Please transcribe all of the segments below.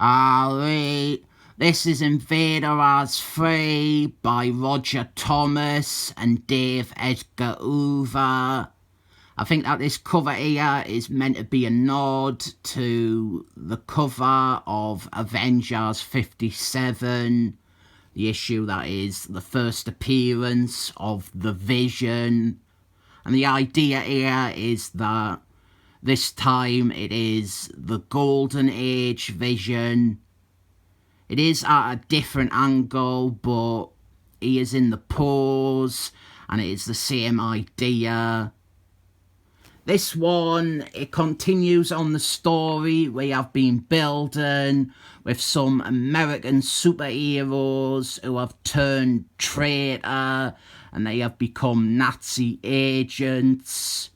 Alright, this is Invaders 3 by Roger Thomas and Dave Edgar Hoover. I think that this cover here is meant to be a nod to the cover of Avengers 57, the issue that is the first appearance of the Vision. And the idea here is that this time it is the Golden Age Vision. It is at a different angle, but he is in the pose, and it is the same idea. This one, it continues on the story we have been building with some American superheroes who have turned traitor and they have become Nazi agents.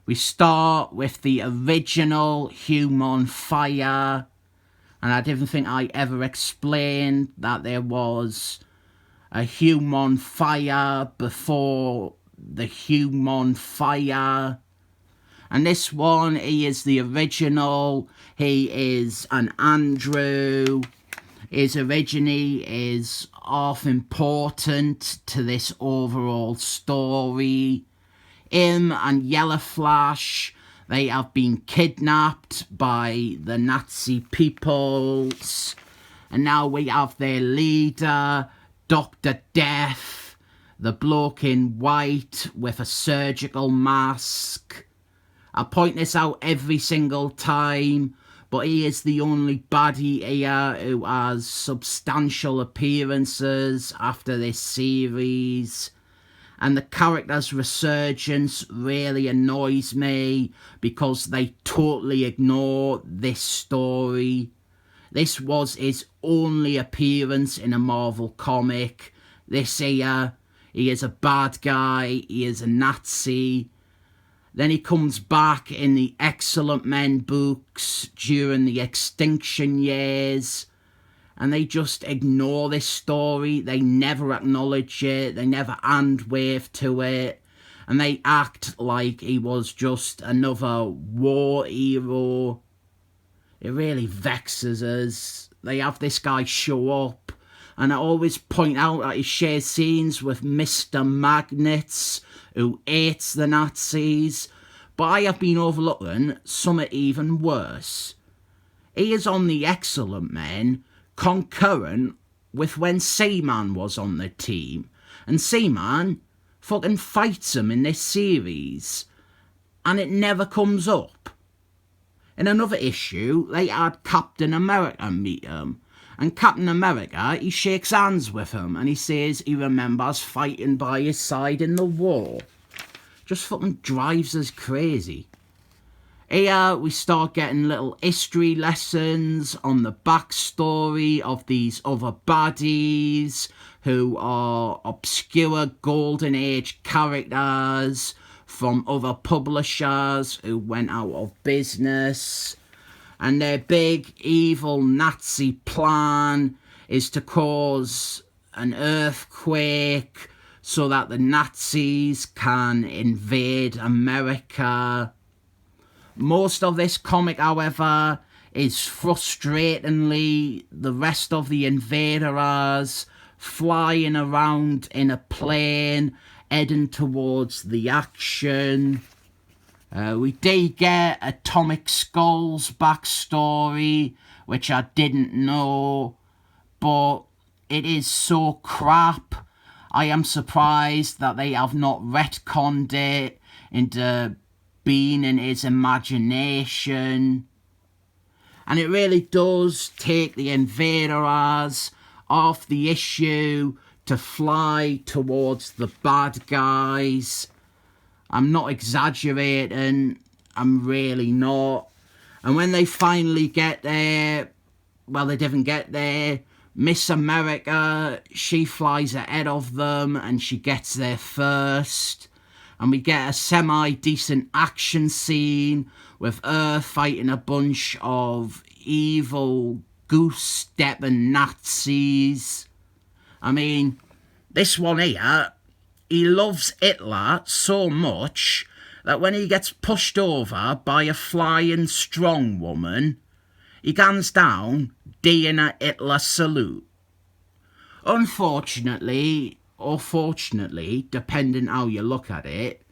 We start with the original Human Fire, and I didn't think I ever explained that there was a Human Fire before the Human Fire. And this one, he is the original. He is an Andrew. His origin is half important to this overall story. Him and Yellow Flash, they have been kidnapped by the Nazi peoples. And now we have their leader, Dr. Death, the bloke in white with a surgical mask. I point this out every single time, but he is the only baddie here who has substantial appearances after this series. And the character's resurgence really annoys me because they totally ignore this story. This was his only appearance in a Marvel comic. This here, he is a bad guy, he is a Nazi. Then he comes back in the Excellent Men books during the Extinction years. And they just ignore this story. They never acknowledge it. They never hand wave to it. And they act like he was just another war hero. It really vexes us. They have this guy show up. And I always point out that he shares scenes with Mr. Magnets, who hates the Nazis. But I have been overlooking something even worse. He is on the Excellent Men, concurrent with when Seaman was on the team. And Seaman fucking fights him in this series. And it never comes up. In another issue, they had Captain America meet him. And Captain America, he shakes hands with him. And he says he remembers fighting by his side in the war. Just fucking drives us crazy. Here we start getting little history lessons on the backstory of these other baddies who are obscure Golden Age characters from other publishers who went out of business. And their big evil Nazi plan is to cause an earthquake so that the Nazis can invade America. Most of this comic, however, is frustratingly the rest of the Invaders flying around in a plane, heading towards the action. We did get Atomic Skull's backstory, which I didn't know, but it is so crap. I am surprised that they have not retconned it into being in his imagination. And it really does take the Invaders off the issue to fly towards the bad guys. I'm not exaggerating, I'm really not. And when they finally get there, well, they didn't get there. Miss America, she flies ahead of them and she gets there first. And we get a semi-decent action scene with her fighting a bunch of evil goose-stepping Nazis. I mean, this one here, he loves Hitler so much that when he gets pushed over by a flying strong woman, he guns down doing a Hitler salute. Unfortunately, or fortunately, depending how you look at it,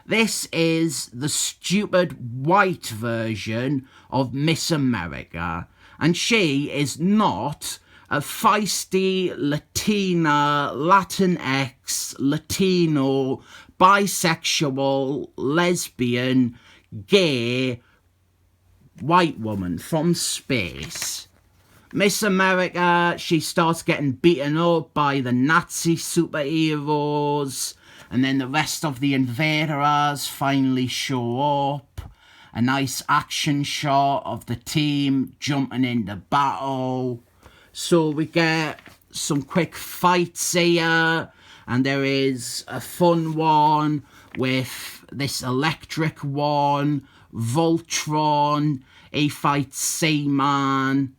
this is the stupid white version of Miss America, and she is not a feisty Latina, Latinx, Latino, bisexual, lesbian, gay, white woman from space. Miss America, she starts getting beaten up by the Nazi superheroes, and then the rest of the Invaders finally show up. A nice action shot of the team jumping into battle. So we get some quick fights here, and there is a fun one with this electric one, Voltron. He fights Seaman.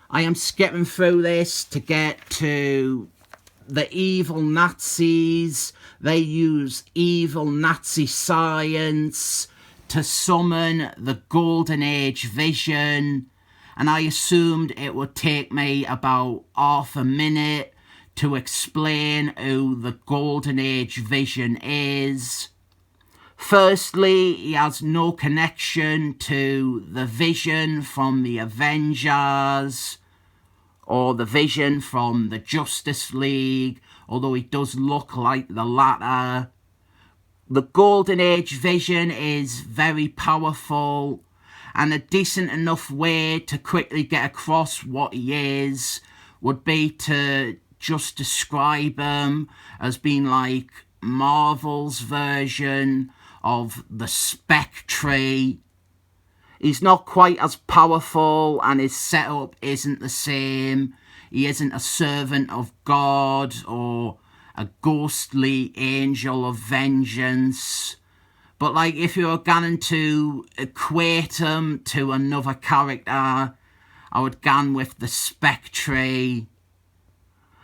I am skipping through this to get to the evil Nazis. They use evil Nazi science to summon the Golden Age vision, and I assumed it would take me about half a minute to explain who the Golden Age vision is. Firstly, he has no connection to the Vision from the Avengers or the Vision from the Justice League, although he does look like the latter. The Golden Age Vision is very powerful, and a decent enough way to quickly get across what he is would be to just describe him as being like Marvel's version of the Spectre. He's not quite as powerful, and his setup isn't the same. He isn't a servant of God or a ghostly angel of vengeance. But like, if you were going to equate him to another character, I would go with the Spectre.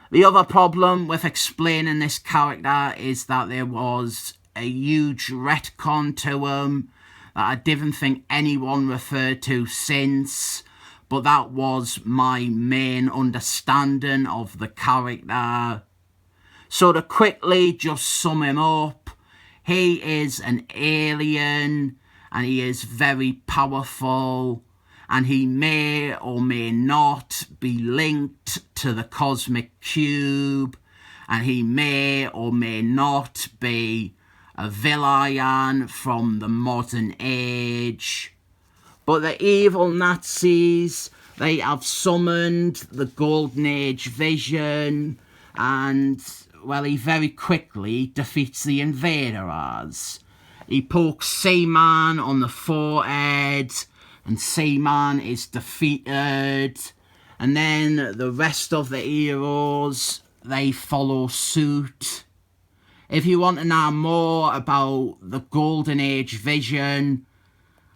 The other problem with explaining this character is that there was a huge retcon to him that I didn't think anyone referred to since, but that was my main understanding of the character. So to quickly just sum him up, he is an alien, and he is very powerful, and he may or may not be linked to the cosmic cube, and he may or may not be a villain from the modern age. But the evil Nazis, they have summoned the Golden Age vision, and, well, he very quickly defeats the Invaders. He pokes Seaman on the forehead, and Seaman is defeated. And then the rest of the heroes, they follow suit. If you want to know more about the Golden Age vision,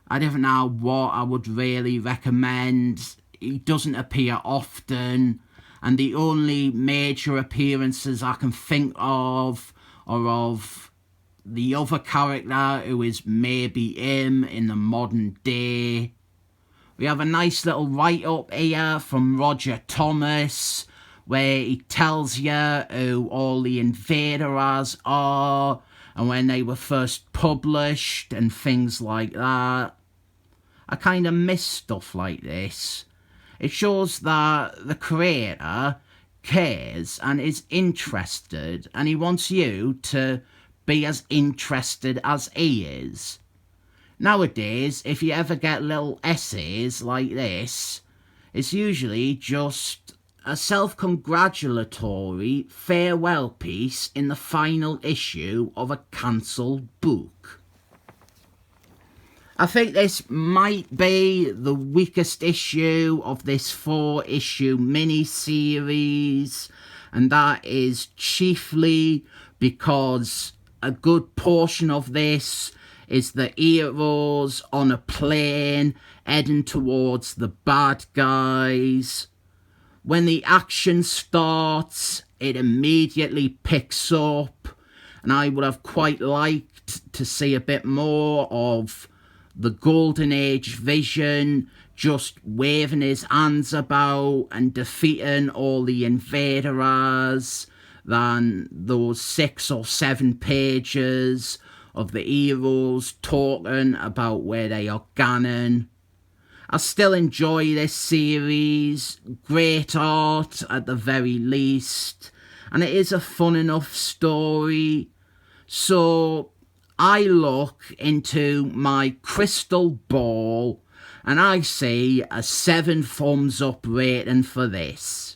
I don't know what I would really recommend. He doesn't appear often, and the only major appearances I can think of are of the other character who is maybe him in the modern day. We have a nice little write-up here from Roger Thomas, where he tells you who all the Invaders are and when they were first published and things like that. I kind of miss stuff like this. It shows that the creator cares and is interested, and he wants you to be as interested as he is. Nowadays, if you ever get little essays like this, it's usually just a self-congratulatory farewell piece in the final issue of a cancelled book. I think this might be the weakest issue of this 4-issue mini-series, and that is chiefly because a good portion of this is the heroes on a plane heading towards the bad guys. When the action starts, it immediately picks up, and I would have quite liked to see a bit more of the Golden Age vision just waving his hands about and defeating all the invaders than those 6 or 7 pages of the heroes talking about where they are going. I still enjoy this series, great art at the very least, and it is a fun enough story. So I look into my crystal ball and I see a 7 thumbs up rating for this.